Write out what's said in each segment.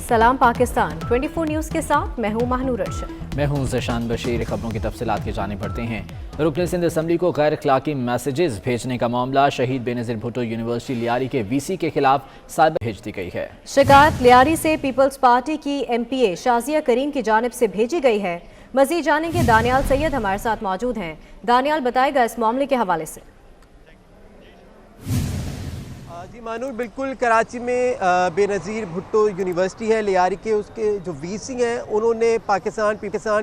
सलाम पाकिस्तान 24 न्यूज़ के साथ मैं हूँ महानूर अरशद। मैं हूँ ज़शान बशीर। खबरों की तफसीलात की जानिब बढ़ते हैं। रुकन सिंध असम्बली को गैर अखलाकी मैसेजेस भेजने का मामला शहीद बेनज़ीर भुट्टो यूनिवर्सिटी लियारी के वीसी के खिलाफ साइबर भेज दी गई है। शिकायत लियारी से पीपल्स पार्टी की एमपीए शाजिया करीम की जानिब से भेजी गई है। मज़ीद जानेंगे, दानियाल सैयद हमारे साथ मौजूद हैं। दानियाल, बताएगा इस मामले के हवाले से। जी मानूर, बिल्कुल कराची में बेनज़ीर भुट्टो यूनिवर्सिटी है लियारी के, उसके जो वीसी हैं उन्होंने पाकिस्तान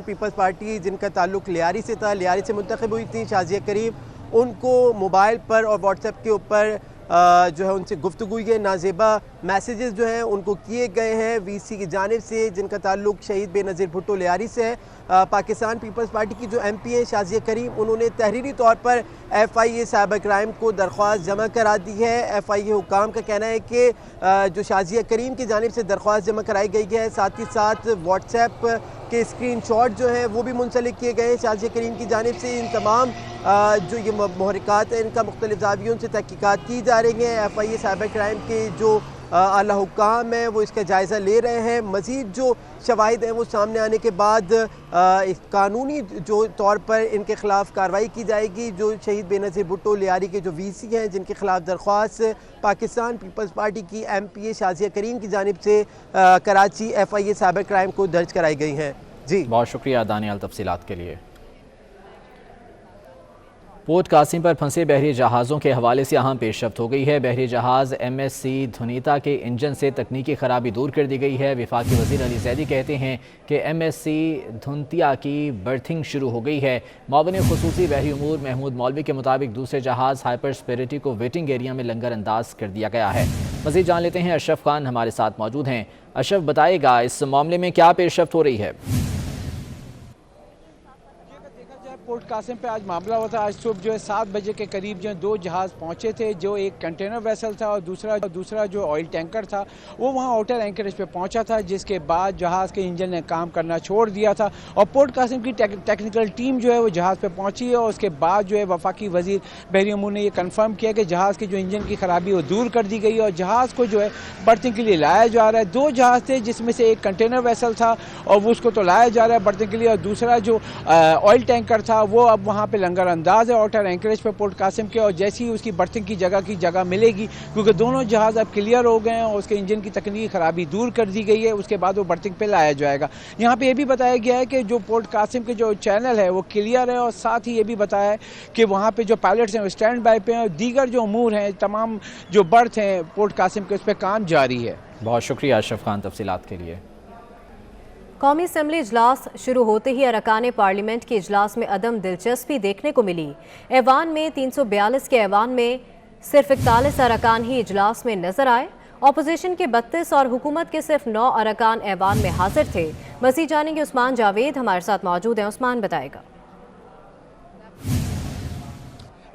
पीपल्स पार्टी जिनका ताल्लुक लियारी से था, लियारी से मुंतखब हुई थी शाजिया करीम, उनको मोबाइल पर और व्हाट्सएप के ऊपर जो है उनसे गुफ्तगू के नाजेबा मैसेजेस जो हैं उनको किए गए हैं वीसी की जानिब से, जिनका ताल्लुक शहीद बेनज़ीर भुट्टो लियारी से है। पाकिस्तान पीपल्स पार्टी की जो एमपी हैं शाजिया करीम, उन्होंने तहरीरी तौर पर FIA साइबर क्राइम को दरख्वास्त जमा करा दी है। FIA हुकाम का कहना है कि जो शाजिया करीम की जानिब से दरख्वास्त जमा कराई गई है, साथ ही साथ व्हाट्सएप के स्क्रीनशॉट जो हैं वो भी मुंसलिक किए गए हैं शाजिया करीम की जानिब से। इन तमाम जो ये महरिकात हैं इनका मुख्तलिफ ज़ावियों से तहकीकात की जा रही हैं। FIA साइबर क्राइम के जो आला हुक्काम हैं वो इसका जायज़ा ले रहे हैं। मज़ीद जो शवाहिद हैं वो सामने आने के बाद कानूनी जो तौर पर इनके ख़िलाफ़ कार्रवाई की जाएगी। जो शहीद बेनज़ीर भुट्टो लियारी के जो वीसी हैं जिनके ख़िलाफ़ दरख्वास्त पाकिस्तान पीपल्स पार्टी की MPA शाजिया करीम की जानिब से कराची FIA साइबर क्राइम को दर्ज कराई गई हैं। जी बहुत शुक्रिया दानियाल तफसीलात के लिए। पोर्ट कासिम पर फंसे बहरी जहाज़ों के हवाले से अहम पेशरफ्त हो गई है। बहरी जहाज़ MSC धुनीता के इंजन से तकनीकी खराबी दूर कर दी गई है। वफाकी वज़ीर अली ज़ैदी कहते हैं कि MSC धुनतिया की बर्थिंग शुरू हो गई है। मुआविन ख़ुसूसी बहरी उमूर महमूद मौलवी के मुताबिक दूसरे जहाज़ हाइपरस्पेरिटी को वेटिंग एरिया में लंगर अंदाज कर दिया गया है। मज़ीद जान लेते हैं, अशरफ खान हमारे साथ मौजूद हैं। अशरफ, बताएगा इस मामले में क्या पेशरफ्त हो रही है? पोर्ट कासिम पे आज मामला हुआ था। आज सुबह जो है 7 बजे के करीब जो 2 जहाज़ पहुंचे थे। जो एक कंटेनर वेसल था और दूसरा जो ऑयल टैंकर था वो वहां आउटर एंकरेज पे पहुंचा था, जिसके बाद जहाज़ के इंजन ने काम करना छोड़ दिया था और पोर्ट कासिम की टेक्निकल टीम जो है वो जहाज़ पे पहुंची है। और उसके बाद जो है वफाकी वज़ीर बहरी अमूर ने ये कन्फर्म किया कि जहाज़ की जो इंजन की खराबी वो दूर कर दी गई है और जहाज़ को जो है बर्थिंग के लिए लाया जा रहा है। 2 जहाज़ थे जिसमें से एक कंटेनर वेसल था और वो उसको तो लाया जा रहा है बर्थिंग के लिए, और दूसरा जो ऑयल टैंकर था वो अब वहाँ पे लंगर अंदाज है आउटर एंकरेज पे पोर्ट कासिम के। और जैसी ही उसकी बर्थिंग की जगह मिलेगी, क्योंकि दोनों जहाज़ अब क्लियर हो गए हैं और उसके इंजन की तकनीकी खराबी दूर कर दी गई है, उसके बाद वो बर्थिंग पे लाया जाएगा। यहाँ पे ये भी बताया गया है कि जो पोर्ट कासिम के जो चैनल है वो क्लियर है और साथ ही ये भी बताया है कि वहाँ पे जो पायलट्स हैं वो स्टैंड बाई पे हैं और दीगर जो अमूर हैं, तमाम जो बर्थ हैं पोर्ट कासिम के, उस पर काम जारी है। बहुत शुक्रिया अशरफ खान तफसीलात के लिए। कौमी असम्बली इजलास शुरू होते ही अरकान पार्लियामेंट के इजलास में अदम दिलचस्पी देखने को मिली। ऐवान में 342 के ऐवान में सिर्फ 41 अरकान ही इजलास में नजर आए। अपोजिशन के 32 और हुकूमत के सिर्फ 9 अरकान ऐवान में हाजिर थे। मज़ीद जानेंगे, उस्मान जावेद हमारे साथ मौजूद हैं। उस्मान, बताएगा।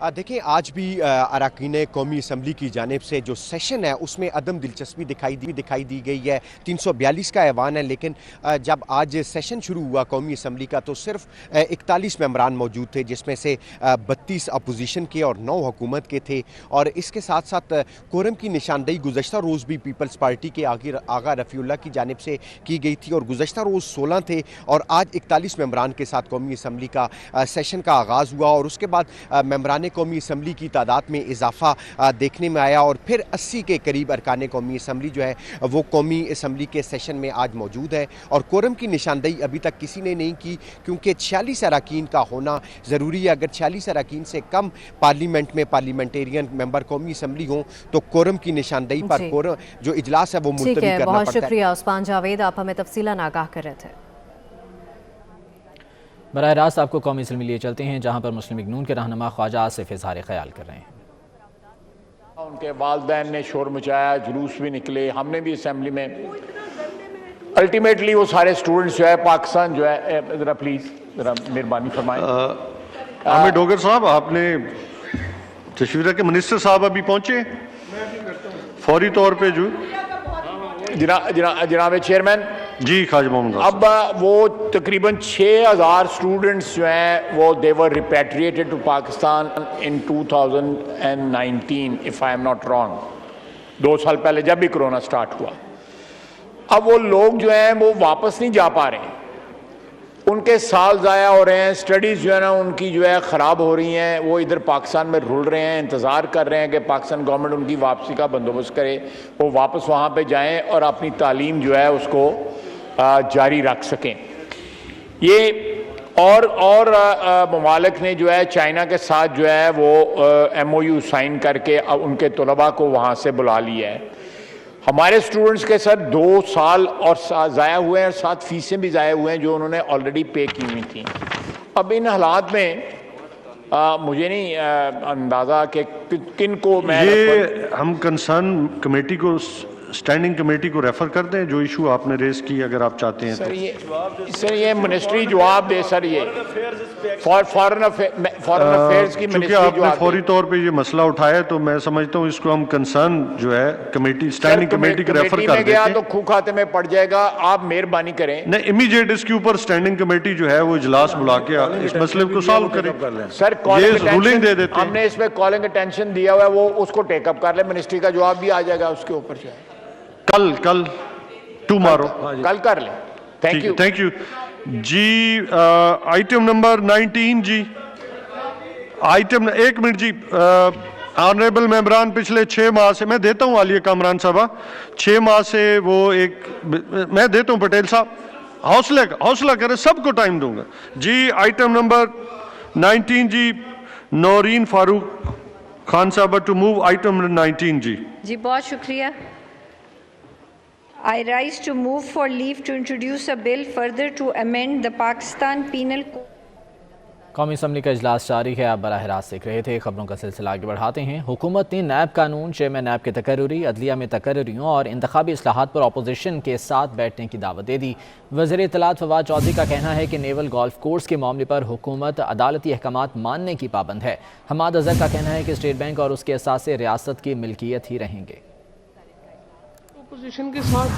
देखिए, आज भी अरकान कौमी असम्बली की जानिब से जो सेशन है उसमें अदम दिलचस्पी दिखाई दी गई है। 342 का ऐवान है, लेकिन जब आज सेशन शुरू हुआ कौमी असम्बली का तो सिर्फ 41 मेंबरान मौजूद थे, जिसमें से 32 अपोजिशन के और 9 हुकूमत के थे। और इसके साथ साथ कोरम की निशानदेही गुज़श्ता रोज़ भी पीपल्स पार्टी के आगा रफ़ीउल्लाह की जानिब से की गई थी और गुज़श्ता रोज़ 16 थे और आज 41 मेंबरान के साथ कौमी असम्बली का सेशन का आगाज़ हुआ। और उसके बाद मेंबरान कौमी असम्बली की तादाद में इजाफा देखने में आया और फिर 80 के करीब अरकान कौमी असम्बली जो है वो कौमी असम्बली के सेशन में आज मौजूद है। और कोरम की निशानदेही अभी तक किसी ने नहीं की, क्योंकि 46 अरकान का होना ज़रूरी है। अगर 46 अरकान से कम पार्लियामेंट में पार्लियामेंटेरियन मेंबर कौमी असम्बली हों तो कोरम की निशानदेही पर कोरम जो इजलास है वो मुलतवी करना पड़ता है। बहुत शुक्रिया उस्मान जावेद, आप हमें तफसीलन आगाह कर रहे थे। बराह रास्त आपको कौमी असम्बली लिए चलते हैं, जहाँ पर मुस्लिम लीग नून के रहनुमा ख्वाजा आसिफ इज़हार ख्याल कर रहे हैं। उनके वालिदैन ने शोर मचाया, जुलूस भी निकले, हमने भी असम्बली में। अल्टीमेटली वो सारे स्टूडेंट्स जो है पाकिस्तान जो है, ज़रा प्लीज़ ज़रा मेहरबानी फरमाएं। आमिर डोगर साहब, आपने तशवीर के मिनिस्टर साहब अभी पहुँचे फौरी तौर पर जो जनाब चेयरमैन जी ख्वाजा मोहम्मद। अब वो तकरीबन 6000 स्टूडेंट्स जो हैं वो they were repatriated to Pakistan in 2019 if I am not wrong, 2 साल पहले जब भी कोरोना स्टार्ट हुआ। اب وہ لوگ جو ہیں وہ واپس نہیں جا پا رہے ہیں, ان کے سال ضائع ہو رہے ہیں, سٹڈیز جو ہے نا ان کی جو ہے خراب ہو رہی ہیں, وہ ادھر پاکستان میں رول رہے ہیں, انتظار کر رہے ہیں کہ پاکستان گورنمنٹ ان کی واپسی کا بندوبست کرے, وہ واپس وہاں پہ جائیں اور اپنی تعلیم جو ہے اس کو جاری رکھ سکیں. یہ اور ممالک نے جو ہے چائنا کے ساتھ جو ہے وہ ایم او یو سائن کر کے ان کے طلباء کو وہاں سے بلا لیا ہے. ہمارے اسٹوڈنٹس کے ساتھ 2 سال اور ضائع ہوئے ہیں, 7 فیسیں بھی ضائع ہوئے ہیں جو انہوں نے آلریڈی پے کی ہوئی تھیں. اب ان حالات میں مجھے نہیں اندازہ کہ کن کو میں یہ ہم کنسرن کمیٹی کو اسٹینڈنگ کمیٹی کو ریفر کر دیں جو ایشو آپ نے ریز کی, اگر آپ چاہتے ہیں سر یہ منسٹری جواب دے. سر یہ فارن افیئرز کی چونکہ منسٹری آپ نے جواب فوری طور پہ یہ مسئلہ اٹھایا تو میں سمجھتا ہوں اس کو ہم کنسرن جو ہے کمیٹی اسٹینڈنگ کمیٹی کو ریفر کر دیتے ہیں. تو کھو کھاتے میں پڑ جائے گا, آپ مہربانی کریں. نہیں, امیجیٹ اس کے اوپر اسٹینڈنگ کمیٹی جو ہے وہ اجلاس بلا کے اس مسئلے کو سالو کرے. سر یہ رولنگ دے دیتے ہم نے اس میں کالنگ اٹینشن دیا ہوا ہے, وہ اس کو ٹیک اپ کر لیں, منسٹری کا جواب بھی آ جائے گا اس کے اوپر جو ہے. کل ٹمارو کل کر لیں. تھینک یو جی. آئٹم نمبر 19 جی, آئٹم 1 منٹ جی. آنریبل ممبران پچھلے 6 ماہ سے میں دیتا ہوں عالیہ کامران صاحبہ 6 ماہ سے وہ ایک میں دیتا ہوں پٹیل صاحب حوصلہ کرے, سب کو ٹائم دوں گا جی. آئٹم نمبر 19 جی, نورین فاروق خان صاحبہ ٹو موو آئٹم نمبر 19 جی. جی بہت شکریہ. I rise to move for leave to introduce a bill further to amend the Pakistan Penal Code. قومی اسمبلی کا اجلاس جاری ہے, آپ براہ راست دیکھ رہے تھے. خبروں کا سلسلہ آگے بڑھاتے ہیں. حکومت نے نیب قانون, چیئرمین نیب کے تقرری, عدلیہ میں تقرریوں اور انتخابی اصلاحات پر اپوزیشن کے ساتھ بیٹھنے کی دعوت دے دی. وزیر اطلاعات فواد چودھری کا کہنا ہے کہ نیول گولف کورس کے معاملے پر حکومت عدالتی احکامات ماننے کی پابند ہے. حماد اظہر کا کہنا ہے کہ اسٹیٹ بینک اور اس کے اثاثے ریاست کی ملکیت ہی رہیں گے. اپوزیشن کے ساتھ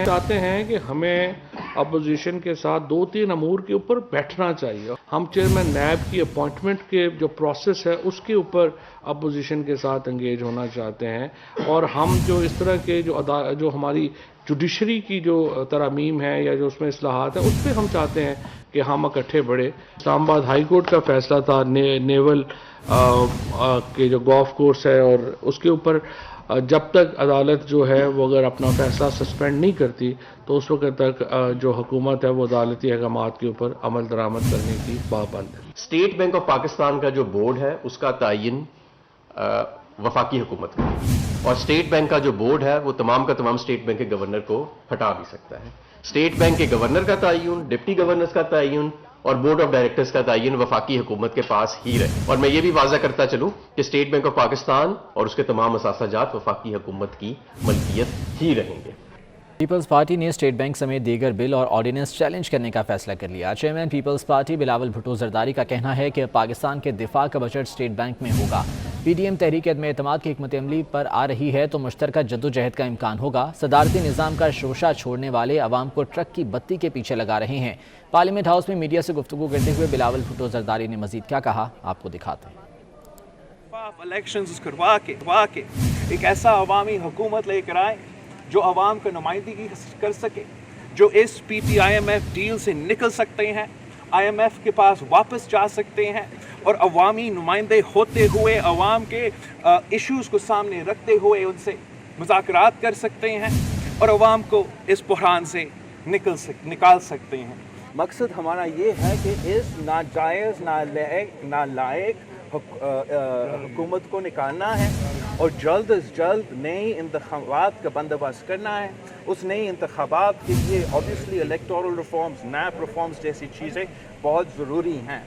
چاہتے ہیں کہ ہمیں اپوزیشن کے ساتھ 2-3 امور کے اوپر بیٹھنا چاہیے. ہم چیئرمین نیب کی اپوائنٹمنٹ کے جو پروسیس ہے اس کے اوپر اپوزیشن کے ساتھ انگیج ہونا چاہتے ہیں, اور ہم جو اس طرح کے جو ہماری جوڈیشری کی جو ترامیم ہے یا جو اس میں اصلاحات ہیں اس پہ ہم چاہتے ہیں کہ ہم اکٹھے بڑھے. اسلام آباد ہائی کورٹ کا فیصلہ تھا نیول کے جو گولف کورس ہے, اور اس کے اوپر جب تک عدالت جو ہے وہ اگر اپنا فیصلہ سسپینڈ نہیں کرتی تو اس وقت تک جو حکومت ہے وہ عدالتی احکامات کے اوپر عمل درآمد کرنے کی پابند ہے. اسٹیٹ بینک آف پاکستان کا جو بورڈ ہے اس کا تعین وفاقی حکومت کا, اور اسٹیٹ بینک کا جو بورڈ ہے وہ تمام کا تمام اسٹیٹ بینک کے گورنر کو ہٹا بھی سکتا ہے. اسٹیٹ بینک کے گورنر کا تعین, ڈپٹی گورنرز کا تعین اور بورڈ آف ڈائریکٹرز کا تعین وفاقی حکومت کے پاس ہی رہے. اور میں یہ بھی واضح کرتا چلوں کہ اسٹیٹ بینک آف پاکستان اور اس کے تمام اثاثہ جات وفاقی حکومت کی ملکیت ہی رہیں گے. پیپلز پارٹی نے اسٹیٹ بینک سمیت دیگر بل اور آرڈیننس چیلنج کرنے کا فیصلہ کر لیا. چیئرمین پیپلز پارٹی بلاول بھٹو زرداری کا کہنا ہے کہ پاکستان کے دفاع کا بجٹ اسٹیٹ بینک میں ہوگا. پی ڈی ایم تحریک عدم اعتماد کی حکمت عملی پر آ رہی ہے تو مشترکہ جدوجہد کا امکان ہوگا. صدارتی نظام کا شوشہ چھوڑنے والے عوام کو ٹرک کی بتی کے پیچھے لگا رہے ہیں. پارلیمنٹ ہاؤس میں میڈیا سے گفتگو کرتے ہوئے بلاول بھٹو زرداری نے مزید کیا کہا, آپ کو دکھاتے ہیں. الیکشنز کروا کے ایک ایسا عوامی حکومت لے کر آئے جو عوام کو نمائندگی کر سکے, جو اس P T I M F deal سے نکل سکتے ہیں, آئی ایم ایف کے پاس واپس جا سکتے ہیں اور عوامی نمائندے ہوتے ہوئے عوام کے ایشوز کو سامنے رکھتے ہوئے ان سے مذاکرات کر سکتے ہیں اور عوام کو اس بحران سے نکال سکتے ہیں. مقصد ہمارا یہ ہے کہ اس ناجائز نالائق حکومت کو نکالنا ہے اور جلد از جلد نئی انتخابات کا بندوبست کرنا ہے. اس نئی انتخابات کے لیے obviously electoral reforms, NAB reforms جیسی چیزیں بہت ضروری ہیں.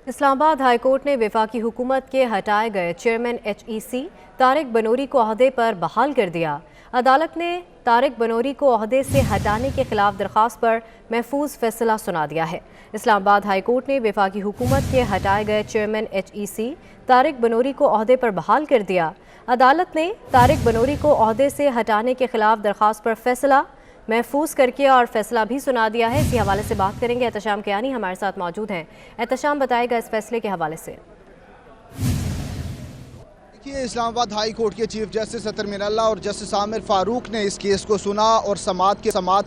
اسلام آباد ہائی کورٹ نے وفاقی حکومت کے ہٹائے گئے چیئرمین ایچ ای سی طارق بنوری کو عہدے پر بحال کر دیا. عدالت نے طارق بنوری کو عہدے سے ہٹانے کے خلاف درخواست پر محفوظ فیصلہ سنا دیا ہے. اسلام آباد ہائی کورٹ نے وفاقی حکومت کے ہٹائے گئے چیئرمین ایچ ای سی طارق بنوری کو عہدے پر بحال کر دیا. عدالت نے طارق بنوری کو عہدے سے ہٹانے کے خلاف درخواست پر فیصلہ محفوظ کر کے اور فیصلہ بھی سنا دیا ہے. اسی حوالے سے بات کریں گے. احتشام کیانی ہمارے ساتھ موجود ہیں. احتشام بتائے گا اس فیصلے کے حوالے سے. اسلام آباد ہائی کورٹ کے چیف جسٹس ستر مین اللہ اور جسٹس عامر فاروق نے اس کیس کو سنا اور سماعت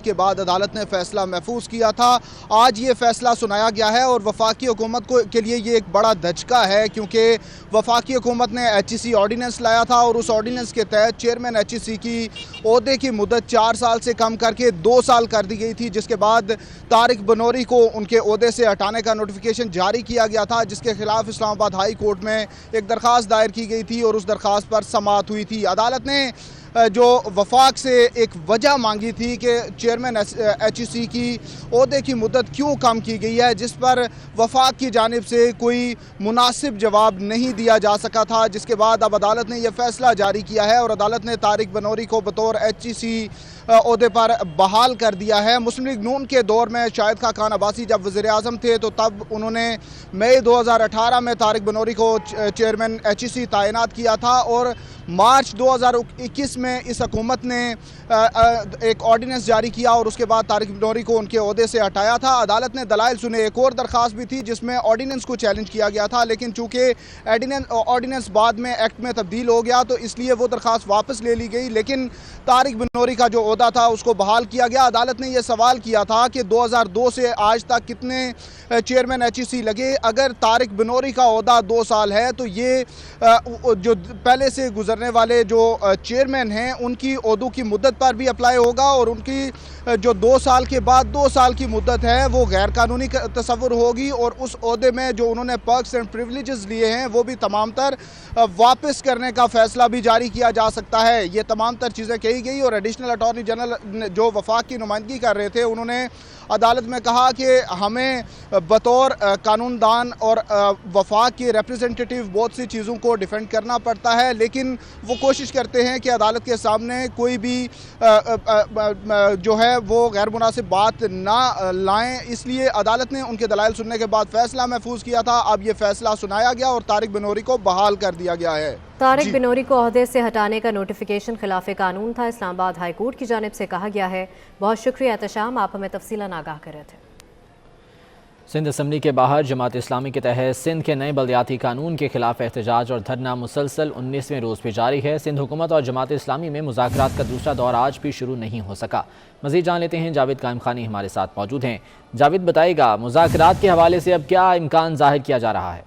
کے بعد عدالت نے فیصلہ محفوظ کیا تھا. آج یہ فیصلہ سنایا گیا ہے اور وفاقی حکومت کے لیے یہ ایک بڑا دھچکا ہے کیونکہ وفاقی حکومت نے HEC آرڈیننس لایا تھا اور اس آرڈیننس کے تحت چیئرمین HEC کی عہدے کی مدت 4 سال سے کم کر کے 2 سال کر دی گئی تھی، جس کے بعد طارق بنوری کو ان کے عہدے سے ہٹانے کا نوٹیفیکیشن جاری کیا گیا تھا، جس کے خلاف اسلام آباد ہائی کورٹ میں ایک درخواست دائر کی گئی تھی اور اس درخواست پر سماعت ہوئی تھی. عدالت نے جو وفاق سے ایک وجہ مانگی تھی کہ چیئرمین HEC کی عہدے کی مدت کیوں کم کی گئی ہے، جس پر وفاق کی جانب سے کوئی مناسب جواب نہیں دیا جا سکا تھا، جس کے بعد اب عدالت نے یہ فیصلہ جاری کیا ہے اور عدالت نے طارق بنوری کو بطور HEC عہدے پر بحال کر دیا ہے. مسلم لیگ نون کے دور میں شاہد خاقان عباسی جب وزیر اعظم تھے تو تب انہوں نے مئی 2018 میں طارق بنوری کو چیئرمین HEC تعینات کیا تھا اور مارچ 2021 میں اس حکومت نے ایک آرڈیننس جاری کیا اور اس کے بعد طارق بنوری کو ان کے عہدے سے ہٹایا تھا. عدالت نے دلائل سنے. ایک اور درخواست بھی تھی جس میں آرڈیننس کو چیلنج کیا گیا تھا، لیکن چونکہ آرڈیننس بعد میں ایکٹ میں تبدیل ہو گیا تو اس لیے وہ درخواست واپس لے لی گئی، لیکن طارق بنوری کا جو عہدہ تھا اس کو بحال کیا گیا. عدالت نے یہ سوال کیا تھا کہ 2002 سے آج تک کتنے چیئرمین HEC لگے. اگر طارق بنوری کا عہدہ 2 سال ہے تو یہ جو پہلے سے گزرنے والے جو چیئرمین ہیں ان کی عہدوں کی مدت پر بھی اپلائی ہوگا اور ان کی جو 2 سال کے بعد 2 سال کی مدت ہے وہ غیر قانونی تصور ہوگی اور اس عہدے میں جو انہوں نے پرکس اینڈ پریویلیجز لیے ہیں وہ بھی تمام تر واپس کرنے کا فیصلہ بھی جاری کیا جا سکتا ہے. یہ تمام تر چیزیں کہی گئی اور ایڈیشنل اٹارنی جنرل جو وفاق کی نمائندگی کر رہے تھے انہوں نے عدالت میں کہا کہ ہمیں بطور قانون دان اور وفاق کے ریپریزنٹیٹیو بہت سی چیزوں کو ڈیفینڈ کرنا پڑتا ہے، لیکن وہ کوشش کرتے ہیں کہ عدالت کے سامنے کوئی بھی جو ہے وہ غیر مناسب بات نہ لائیں. اس لیے عدالت نے ان کے دلائل سننے کے بعد فیصلہ محفوظ کیا تھا. اب یہ فیصلہ سنایا گیا اور طارق بنوری کو بحال کر دیا گیا ہے. طارق بنوری کو عہدے سے ہٹانے کا نوٹیفیکیشن خلاف قانون تھا، اسلام آباد ہائی کورٹ کی جانب سے کہا گیا ہے. بہت شکریہ احتشام، آپ ہمیں تفصیلاً آگاہ کر رہے تھے. سندھ اسمبلی کے باہر جماعت اسلامی کے تحت سندھ کے نئے بلدیاتی قانون کے خلاف احتجاج اور دھرنا مسلسل 19ویں روز پہ جاری ہے. سندھ حکومت اور جماعت اسلامی میں مذاکرات کا دوسرا دور آج بھی شروع نہیں ہو سکا. مزید جان لیتے ہیں، جاوید قائم خانی ہمارے ساتھ موجود ہیں. جاوید بتائے گا مذاکرات کے حوالے سے اب کیا امکان ظاہر کیا جا رہا ہے؟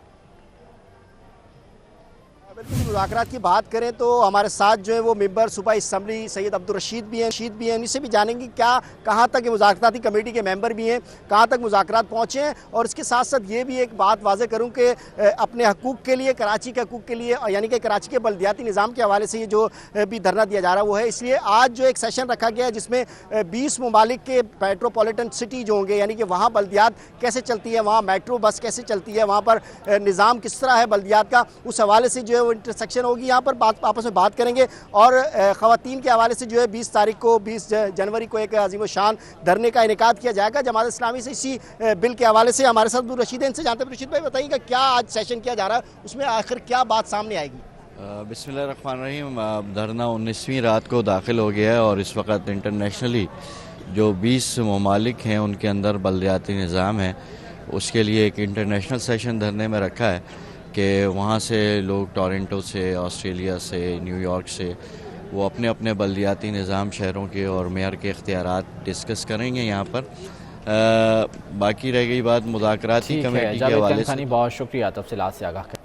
مذاکرات کی بات کریں تو ہمارے ساتھ جو ہے وہ ممبر صوبائی اسمبلی سید عبدالرشید بھی ہیں، ان سے بھی جانیں گے کہاں تک یہ مذاکراتی کمیٹی کے ممبر بھی ہیں، کہاں تک مذاکرات پہنچے ہیں. اور اس کے ساتھ ساتھ یہ بھی ایک بات واضح کروں کہ اپنے حقوق کے لیے، کراچی کے حقوق کے لیے، یعنی کہ کراچی کے بلدیاتی نظام کے حوالے سے یہ جو بھی دھرنا دیا جا رہا وہ ہے. اس لیے آج جو ایک سیشن رکھا گیا ہے جس میں 20 ممالک کے میٹروپولیٹن سٹی جو ہوں گے، یعنی کہ وہاں بلدیات کیسے چلتی ہے، وہاں میٹرو بس کیسے چلتی ہے، وہاں پر نظام کس طرح ہے بلدیات کا، اس حوالے سے جو ہے وہ انٹرسیکشن ہوگی. یہاں پر آپس میں بات کریں گے اور خواتین کے حوالے سے جو ہے 20 جنوری کو ایک عظیم الشان دھرنے کا انعقاد کیا جائے گا جماعت اسلامی سے اسی بل کے حوالے سے. ہمارے ساتھ عبدالرشید ہیں، ان سے جانتے ہیں. رشید بھائی بتائیے گا کیا آج سیشن کیا جا رہا ہے، اس میں آخر کیا بات سامنے آئے گی؟ بسم اللہ الرحمن الرحیم. دھرنا 19ویں رات کو داخل ہو گیا ہے اور اس وقت انٹرنیشنلی جو 20 ممالک ہیں ان کے اندر بلدیاتی نظام ہے، اس کے لیے ایک انٹرنیشنل سیشن دھرنے میں رکھا ہے کہ وہاں سے لوگ ٹورنٹو سے، آسٹریلیا سے، نیو یارک سے وہ اپنے اپنے بلدیاتی نظام شہروں کے اور میئر کے اختیارات ڈسکس کریں گے یہاں پر. باقی رہ گئی بات مذاکراتی کمیٹی کے حوالے سے. بہت شکریہ تفصیلات سے آگاہ کر.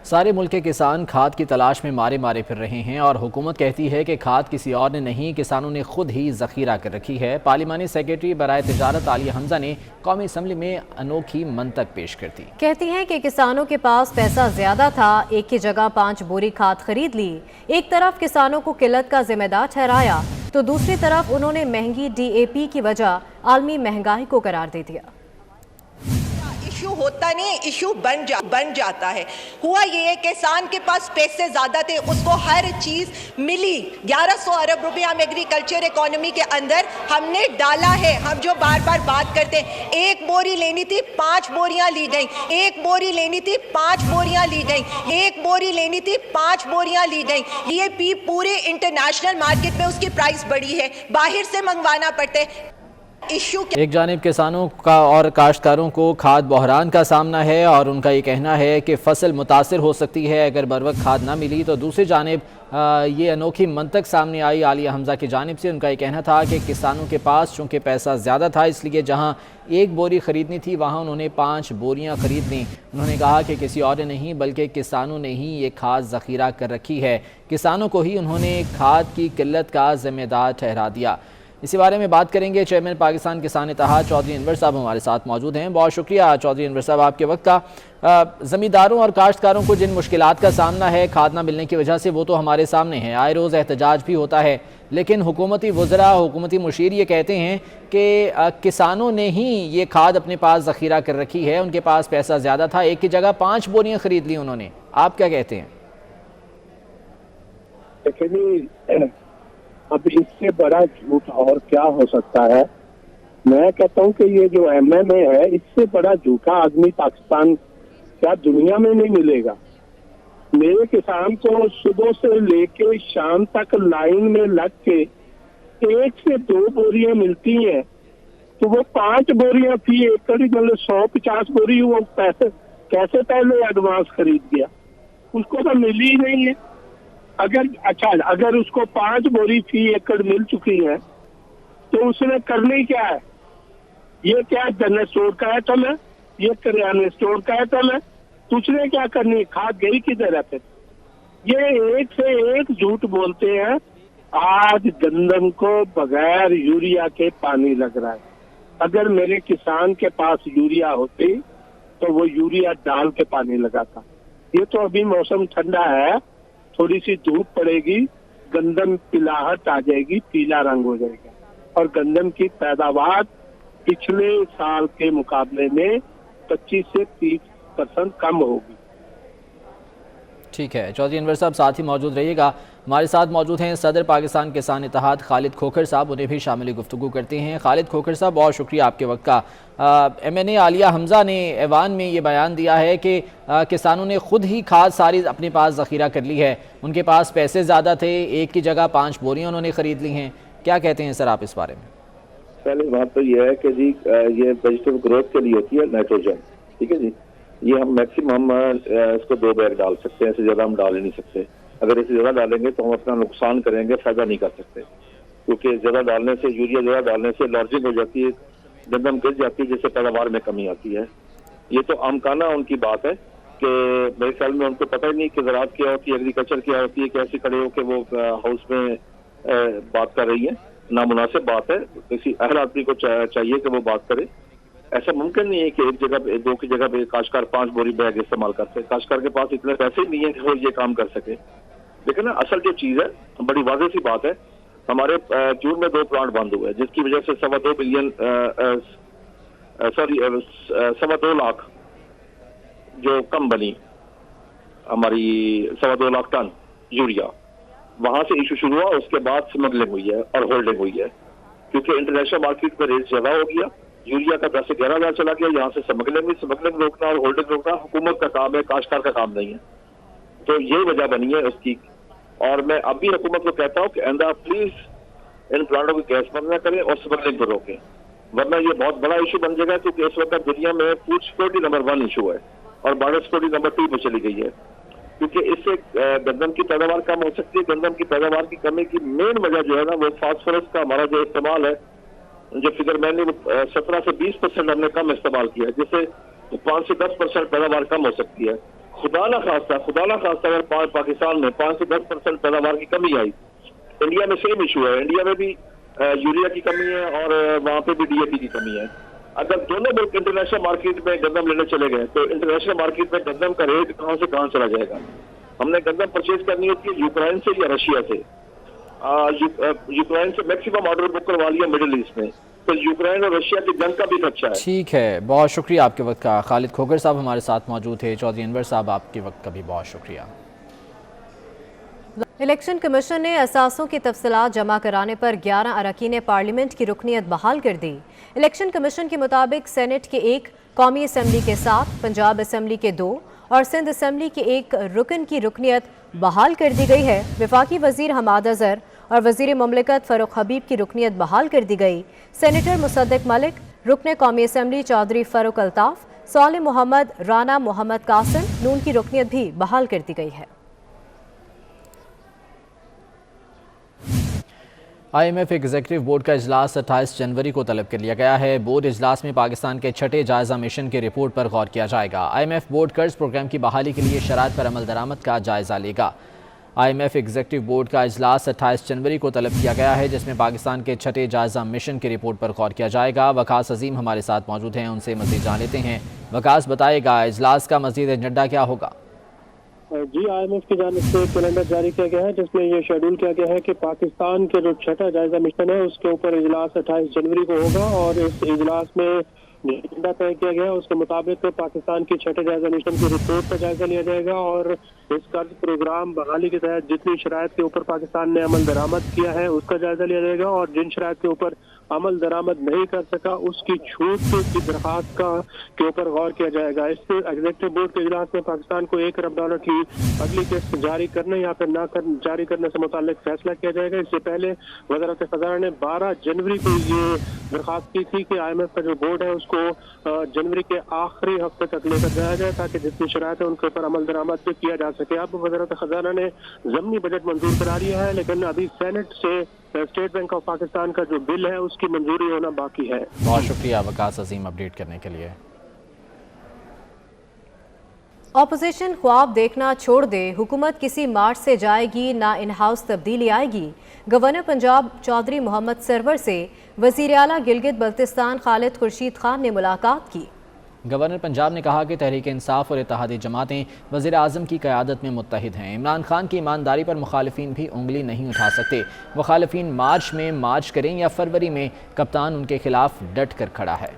سارے ملک کے کسان کھاد کی تلاش میں مارے پھر رہے ہیں اور حکومت کہتی ہے کہ کھاد کسی اور نے نہیں، کسانوں نے خود ہی ذخیرہ کر رکھی ہے. پارلیمانی سیکریٹری برائے تجارت عالیہ حمزہ نے قومی اسمبلی میں انوکھی منطق پیش کر دی. کہتی ہیں کہ کسانوں کے پاس پیسہ زیادہ تھا، ایک کی جگہ 5 بوری کھاد خرید لی. ایک طرف کسانوں کو قلت کا ذمہ دار ٹھہرایا تو دوسری طرف انہوں نے مہنگی DAP کی وجہ عالمی مہنگائی کو قرار دے دیا. ایشو ہوتا نہیں، ایشو بن جاتا ہے. ہوا یہ ہے کہ کسان کے پاس پیسے زیادہ تھے، اس کو ہر چیز ملی. 1100 ارب روپے ہم ایگریکلچر اکانومی کے اندر ہم نے ڈالا ہے. ہم جو بار بار بات کرتے ہیں، 1 بوری لینی تھی 5 بوریاں لی گئیں، 1 بوری لینی تھی 5 بوریاں لی گئیں، 1 بوری لینی تھی 5 بوریاں لی گئیں. DAP پورے انٹرنیشنل مارکیٹ میں اس کی پرائس بڑی ہے، باہر سے منگوانا پڑتا ہے. इशू एक जानिब किसानों का और काश्तकारों को खाद बहरान का सामना है और उनका ये कहना है कि फसल मुतासर हो सकती है अगर बरवक्त खाद ना मिली। तो दूसरी जानिब ये अनोखी मंतक सामने आई आलिया हमजा की जानिब से। उनका ये कहना था कि किसानों के पास चूँकि पैसा ज़्यादा था इसलिए जहाँ एक बोरी ख़रीदनी थी वहाँ उन्होंने 5 बोरियाँ ख़रीद लीं। उन्होंने कहा कि किसी और ने नहीं बल्कि किसानों ने ही ये खाद ज़ख़ीरा कर रखी है। किसानों को ही उन्होंने खाद की किल्लत का ज़िम्मेदार ठहरा दिया। इसी बारे में बात करेंगे। चेयरमैन पाकिस्तान किसान इत्तेहाद चौधरी अनवर साहब हमारे साथ मौजूद हैं। बहुत शुक्रिया चौधरी अनवर साहब आपके वक्त का। ज़मींदारों और काश्तकारों को जिन मुश्किलात का सामना है खाद ना मिलने की वजह से वो तो हमारे सामने है, आए रोज़ एहतजाज भी होता है, लेकिन हुकूमती वज़रा हुकूमती मुशीर ये कहते हैं कि किसानों ने ही ये खाद अपने पास ज़ख़ीरा कर रखी है, उनके पास पैसा ज़्यादा था, एक की जगह 5 बोरियाँ ख़रीद ली उन्होंने। आप क्या कहते हैं? अब इससे बड़ा झूठ और क्या हो सकता है। मैं कहता हूँ कि ये जो MMA है इससे बड़ा झूठा आदमी पाकिस्तान क्या दुनिया में नहीं मिलेगा। मेरे किसान को सुबह से लेके शाम तक लाइन में लग के 1 से 2 बोरियां मिलती हैं, तो वो 5 बोरियां फी एकड़ मतलब 150 बोरी वो पैसे कैसे पहले एडवांस खरीद गया, उसको तो मिली ही नहीं है। अगर उसको 5 बोरी फी एकड़ मिल चुकी है तो उसने करनी क्या है? ये क्या जनरल स्टोर का आइटम है, ये किराना स्टोर का आइटम है, तो उसने क्या करनी? खाद गई किधर है? फिर ये एक से एक झूठ बोलते हैं। आज गंदम को बगैर यूरिया के पानी लग रहा है। अगर मेरे किसान के पास यूरिया होती तो वो यूरिया डाल के पानी लगाता। ये तो अभी मौसम ठंडा है, थोड़ी सी धूप पड़ेगी, गंदम पिलाहट आ जाएगी, पीला रंग हो जाएगा और गंदम की पैदावार पिछले साल के मुकाबले में 25 से 30% कम होगी। ठीक है चौधरी अनवर साहब, साथ ही मौजूद रहिएगा। हमारे साथ मौजूद हैं सदर पाकिस्तान किसान इत्तेहाद खालिद खोखर साहब, उन्हें भी शामिल गुफ्तगू करते हैं। खालिद खोखर साहब, बहुत शुक्रिया आपके वक्त का। MNA आलिया हमजा ने ऐवान में ये बयान दिया है कि किसानों ने खुद ही खाद सारी अपने पास ज़ख़ीरा कर ली है, उनके पास पैसे ज़्यादा थे, एक की जगह 5 बोरियाँ उन्होंने ख़रीद ली हैं। क्या कहते हैं सर आप इस बारे में? पहली बात तो ये है कि जी ये वेजिटेबल ग्रोथ के लिए होती है नाइट्रोजन, ठीक है जी। ये हम मैक्सिमम इसको 2 बैग डाल सकते हैं, इससे ज़्यादा हम डाल ही नहीं सकते। अगर इससे ज़्यादा डालेंगे तो हम अपना नुकसान करेंगे, फ़ायदा नहीं कर सकते, क्योंकि ज़्यादा डालने से, यूरिया ज़्यादा डालने से लॉर्जिंग हो जाती है, गंदम गिर जाती है, जिससे पैदावार में कमी आती है। ये तो आमकाना उनकी बात है कि मेरे ख्याल में उनको पता ही नहीं कि ज़राअत क्या होती है, एग्रीकल्चर क्या होती है, कैसे खड़े हो के वो हाउस में बात कर रही है। नामुनासिब बात है, किसी अहल आदमी को चाहिए कि वो बात करे। ऐसा मुमकिन नहीं है कि एक जगह 2 की जगह पे काश्तकार 5 बोरी बैग इस्तेमाल करते। काश्तकार के पास इतने पैसे नहीं है कि वो ये काम कर सके। लेकिन ना असल जो चीज़ है, बड़ी वाज़ेह सी बात है, हमारे जून में 2 प्लांट बंद हुए, जिसकी वजह से 2.25 लाख जो कम बनी हमारी 2.25 लाख टन यूरिया, वहां से इशू शुरू हुआ। उसके बाद स्मगलिंग हुई है और होल्डिंग हुई है, क्योंकि इंटरनेशनल मार्केट में रेट ज्यादा हो गया, यूरिया का 10 से 11 हज़ार चला गया। यहाँ से स्मगलिंग रोकना और होल्डिंग रोकना हुकूमत का काम है, काश्तकार का काम नहीं है। तो ये वजह बनी है उसकी। और मैं अब भी हुकूमत को कहता हूँ कि आइंदा प्लीज इन प्लांटों की गैस बंद न करें और स्मगलिंग को रोकें, वरना ये बहुत बड़ा इशू बन जाएगा। क्योंकि इस वक्त दुनिया में फूड सिक्योरिटी नंबर 1 इशू है और बॉर्डर सिक्योरिटी नंबर 2 पे चली गई है, क्योंकि इससे गंदम की पैदावार कम हो सकती है। गंदम की पैदावार की कमी की मेन वजह जो है ना, वो फास्फोरस का हमारा जो इस्तेमाल है, जो फिगर मैंने 17 से 20% हमने कम इस्तेमाल किया है, जिससे 5 से 10% पैदावार कम हो सकती है। खुदा ना खास्ता अगर पाकिस्तान में 5 से 10% पैदावार की कमी आई, इंडिया में सेम इशू है। इंडिया में भी यूरिया की कमी है और वहाँ पे भी DAP की कमी है। अगर दोनों मुल्क इंटरनेशनल मार्केट में गंदम लेने चले गए तो इंटरनेशनल मार्केट में गंदम का रेट कहाँ से कहाँ चला जाएगा। हमने गंदम परचेज करनी होती है यूक्रेन से या रशिया से। यूक्रेन से मैक्सिमम ऑर्डर बुक करवा लिया मिडिल ईस्ट में, तो यूक्रेन और रशिया की जंग का भी खर्चा है। ठीक है, बहुत शुक्रिया आपके वक्त का। खालिद खोखर साहब हमारे साथ मौजूद थे। चौधरी अनवर साहब, आपके वक्त का भी बहुत शुक्रिया। इलेक्शन कमीशन ने असासों की तफसीलात जमा कराने पर 11 अरकान पार्लियामेंट की रुकनीत बहाल कर दी। इलेक्शन कमीशन के मुताबिक सेनेट के 1, कौमी असम्बली के 7, पंजाब असम्बली के 2 और सिंध असम्बली के 1 रुकन की रुकनीत बहाल कर दी गई है। वफाकी वजीर हमाद अजहर और वज़ीर मुमलिकत फ़ारूक हबीब की रुकनियत बहाल कर दी गई। सेनेटर मुसद्दिक मलिक, रुकन कौमी असम्बली चौधरी फ़ारूक अल्ताफ़, सालिम मोहम्मद, राना मोहम्मद कासिम नून की रुकनियत भी बहाल कर दी गई है। IMF एग्जीक्यूटिव बोर्ड का इजलास 28 जनवरी को तलब कर लिया गया है। बोर्ड इजलास में पाकिस्तान के छठे जायजा मिशन की रिपोर्ट पर गौर किया जाएगा। IMF बोर्ड कर्ज प्रोग्राम की बहाली के लिए शराइत पर अमल दरामद का जायजा लेगा। IMF एग्जीक्यूटिव बोर्ड का इजलास 28 जनवरी को तलब किया गया है, जिसमें पाकिस्तान के छठे जायजा मिशन की रिपोर्ट पर गौर किया जाएगा। वकास अजीम हमारे साथ मौजूद हैं, उनसे मज़ीद जान लेते हैं। वकास, बताएगा इजलास का मज़ीद एजेंडा क्या होगा? जी, IMF की जानिब से कैलेंडर जारी किया गया है, जिसमें ये शेड्यूल किया गया है कि पाकिस्तान के जो छठा जायजा मिशन है उसके ऊपर इजलास 28 जनवरी को होगा और इस इजलास में एजेंडा तय किया गया है उसके मुताबिक पाकिस्तान की छठे जायजा मिशन की रिपोर्ट का जायजा लिया जाएगा और इस कर्ज प्रोग्राम बहाली के तहत जितनी शराइत के ऊपर पाकिस्तान ने अमल दरामद किया है उसका जायजा लिया जाएगा और जिन शराइत के ऊपर अमल दरामद नहीं कर सका उसकी छूट की दरखास्त के ऊपर गौर किया जाएगा। इस एग्जीक्यूटिव बोर्ड के इजलास में पाकिस्तान को $1 अरब की अगली किस्त जारी करने या फिर ना जारी करने से मुताल्लिक फैसला किया जाएगा। इससे पहले वज़ारत ख़ज़ाना ने 12 जनवरी को ये दरखास्त की थी कि IMF का जो बोर्ड है उसको जनवरी के आखिरी हफ्ते तक लेकर जाया जाए ताकि जितनी शराइत है उनके ऊपर अमल दरामद भी किया जा सके। अब वज़ारत ख़ज़ाना ने ज़मीनी बजट मंजूर करा लिया है, लेकिन अभी सेनेट से स्टेट बैंक ऑफ पाकिस्तान का जो बिल है उसकी मंजूरी होना बाकी है। बहुत शुक्रिया वकास अजीम अपडेट करने के लिए। ऑपोजिशन ख्वाब देखना छोड़ दे, हुकूमत किसी मार्च से जाएगी ना इन हाउस तब्दीली आएगी। गवर्नर पंजाब चौधरी मोहम्मद सरवर से वज़ीर आला गिलगित बल्तिस्तान खालिद खुर्शीद खान ने मुलाकात की। गवर्नर पंजाब ने कहा कि तहरीक इंसाफ और इत्तेहादी जमातें वज़ीर आज़म की क़यादत में मुत्तहिद हैं। इमरान खान की ईमानदारी पर मुखालिफिन भी उंगली नहीं उठा सकते। मुखालिफिन मार्च में मार्च करें या फरवरी में, कप्तान उनके खिलाफ डट कर खड़ा है।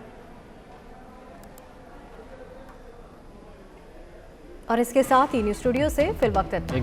और इसके साथ ही न्यूज़ स्टूडियो से फिल वक्त